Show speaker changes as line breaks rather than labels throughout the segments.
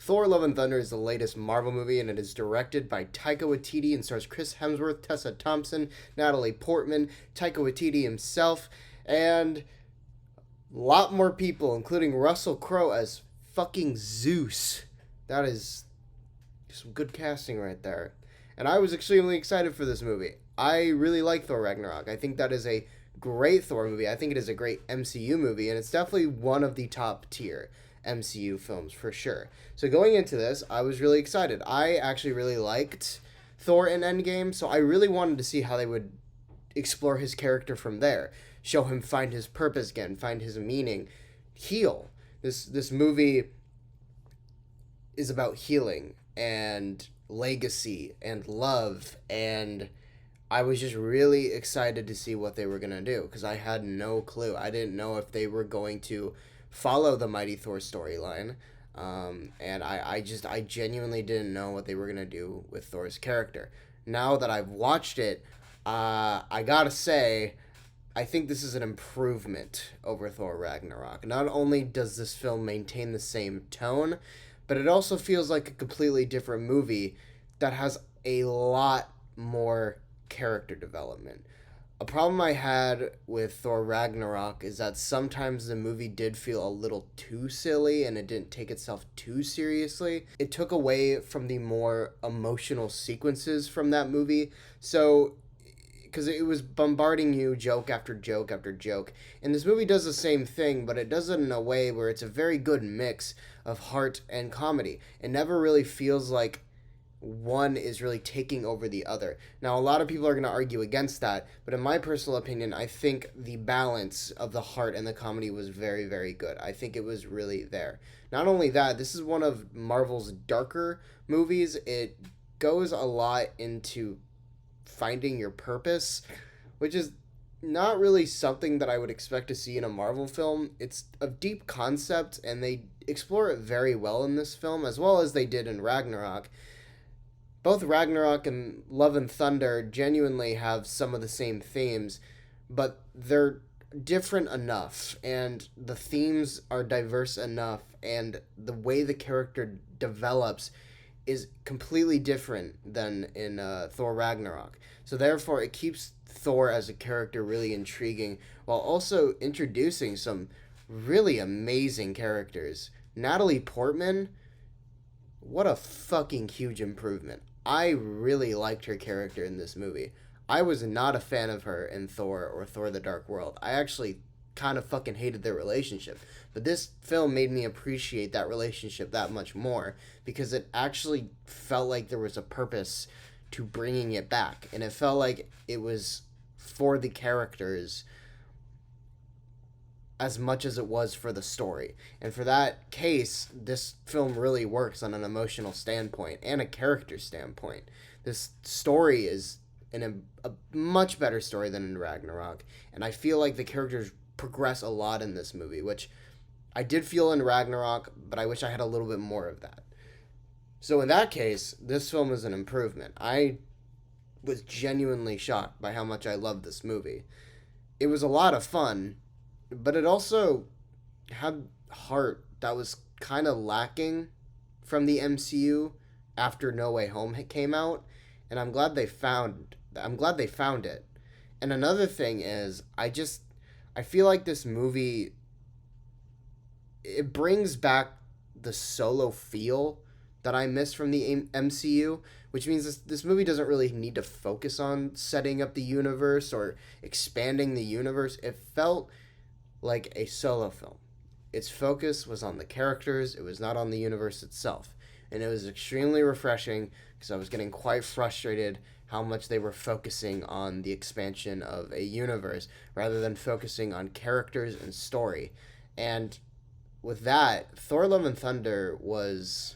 Thor Love and Thunder is the latest Marvel movie, and it is directed by Taika Waititi and stars Chris Hemsworth, Tessa Thompson, Natalie Portman, Taika Waititi himself, and a lot more people, including Russell Crowe as fucking Zeus. That is some good casting right there. And I was extremely excited for this movie. I really like Thor Ragnarok. I think that is a great Thor movie. I think it is a great MCU movie, and it's definitely one of the top tier MCU films for sure. So going into this, I was really excited. I actually really liked Thor in Endgame, so I really wanted to see how they would explore his character from there. Show him find his purpose again, find his meaning, heal. This movie is about healing and legacy and love, and I was just really excited to see what they were going to do because I had no clue. I didn't know if they were going to follow the Mighty Thor storyline. And I genuinely didn't know what they were going to do with Thor's character. Now that I've watched it, I gotta say, I think this is an improvement over Thor Ragnarok. Not only does this film maintain the same tone, but it also feels like a completely different movie that has a lot more character development. A problem I had with Thor Ragnarok is that sometimes the movie did feel a little too silly and it didn't take itself too seriously. It took away from the more emotional sequences from that movie. So, because it was bombarding you joke after joke after joke. And this movie does the same thing, but it does it in a way where it's a very good mix of heart and comedy. It never really feels like one is really taking over the other. Now, a lot of people are going to argue against that, but in my personal opinion, I think the balance of the heart and the comedy was very, very good. I think it was really there. Not only that, this is one of Marvel's darker movies. It goes a lot into finding your purpose, which is not really something that I would expect to see in a Marvel film. It's a deep concept, and they explore it very well in this film, as well as they did in Ragnarok. Both Ragnarok and Love and Thunder genuinely have some of the same themes, but they're different enough, and the themes are diverse enough, and the way the character develops is completely different than in Thor Ragnarok. So therefore, it keeps Thor as a character really intriguing, while also introducing some really amazing characters. Natalie Portman, what a fucking huge improvement. I really liked her character in this movie. I was not a fan of her in Thor or Thor the Dark World. I actually kind of fucking hated their relationship. But this film made me appreciate that relationship that much more because it actually felt like there was a purpose to bringing it back. And it felt like it was for the characters as much as it was for the story. And for that case, this film really works on an emotional standpoint and a character standpoint. This story is a much better story than in Ragnarok, and I feel like the characters progress a lot in this movie, which I did feel in Ragnarok, but I wish I had a little bit more of that. So in that case, this film is an improvement. I was genuinely shocked by how much I loved this movie. It was a lot of fun, but it also had heart that was kind of lacking from the MCU after No Way Home came out, and I'm glad they found it. And another thing is I feel like this movie, it brings back the solo feel that I miss from the MCU, which means this movie doesn't really need to focus on setting up the universe or expanding the universe. It felt like a solo film. Its focus was on the characters, it was not on the universe itself. And it was extremely refreshing because I was getting quite frustrated how much they were focusing on the expansion of a universe rather than focusing on characters and story. And with that, Thor Love and Thunder was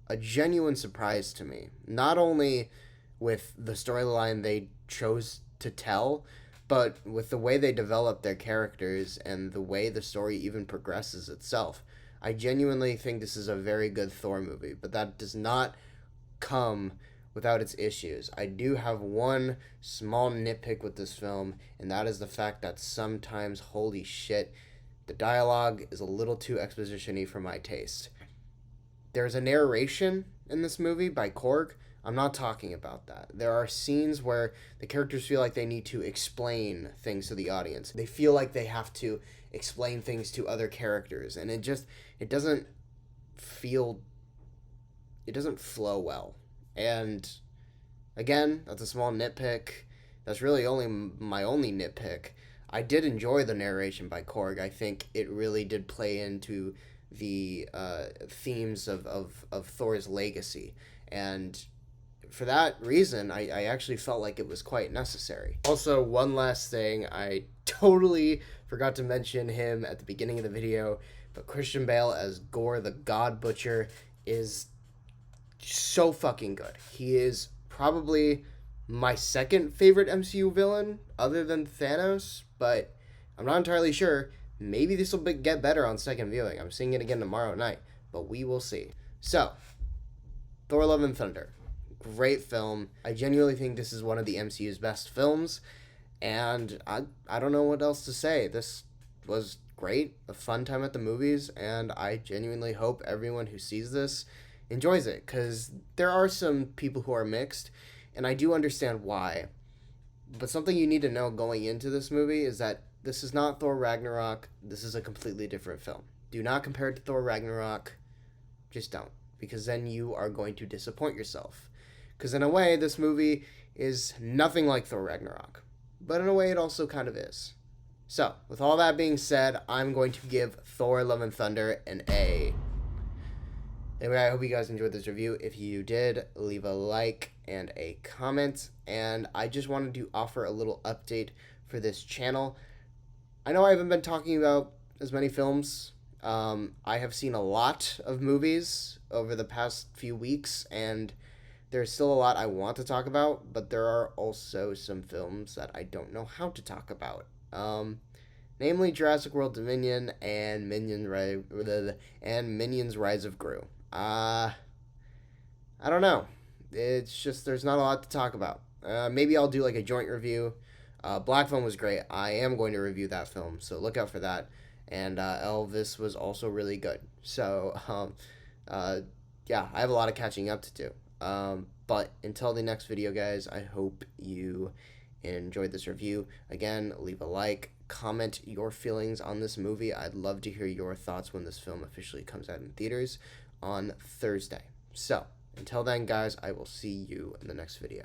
a genuine surprise to me. Not only with the storyline they chose to tell, but with the way they develop their characters and the way the story even progresses itself. I genuinely think this is a very good Thor movie, but that does not come without its issues. I do have one small nitpick with this film, and that is the fact that sometimes, holy shit, the dialogue is a little too exposition-y for my taste. there's a narration in this movie by Korg. I'm not talking about that. There are scenes where the characters feel like they need to explain things to the audience. They feel like they have to explain things to other characters, and it doesn't feel it doesn't flow well. And again, that's a small nitpick. That's really only my only nitpick. I did enjoy the narration by Korg. I think it really did play into the themes of Thor's legacy. And for that reason, I actually felt like it was quite necessary. Also, one last thing, I totally forgot to mention him at the beginning of the video, but Christian Bale as Gore the God Butcher is so fucking good. He is probably my second favorite MCU villain, other than Thanos, but I'm not entirely sure. Maybe this will get better on second viewing. I'm seeing it again tomorrow night, but we will see. So, Thor Love and Thunder. Great film. I genuinely think this is one of the MCU's best films, and I don't know what else to say. This was great, a fun time at the movies, and I genuinely hope everyone who sees this enjoys it, because there are some people who are mixed, and I do understand why. But something you need to know going into this movie is that this is not Thor Ragnarok. This is a completely different film. Do not compare it to Thor Ragnarok. Just don't, because then you are going to disappoint yourself. Because in a way, this movie is nothing like Thor Ragnarok. But in a way, it also kind of is. So, with all that being said, I'm going to give Thor Love and Thunder an A. Anyway, I hope you guys enjoyed this review. If you did, leave a like and a comment. And I just wanted to offer a little update for this channel. I know I haven't been talking about as many films. I have seen a lot of movies over the past few weeks, and there's still a lot I want to talk about, but there are also some films that I don't know how to talk about. Namely Jurassic World Dominion and Minions Rise of Gru. I don't know. It's just there's not a lot to talk about. Maybe I'll do like a joint review. Black Phone was great. I am going to review that film, so look out for that. And Elvis was also really good. So, yeah, I have a lot of catching up to do. But until the next video, guys, I hope you enjoyed this review. Again, leave a like, comment your feelings on this movie. I'd love to hear your thoughts when this film officially comes out in theaters on Thursday. So, until then, guys, I will see you in the next video.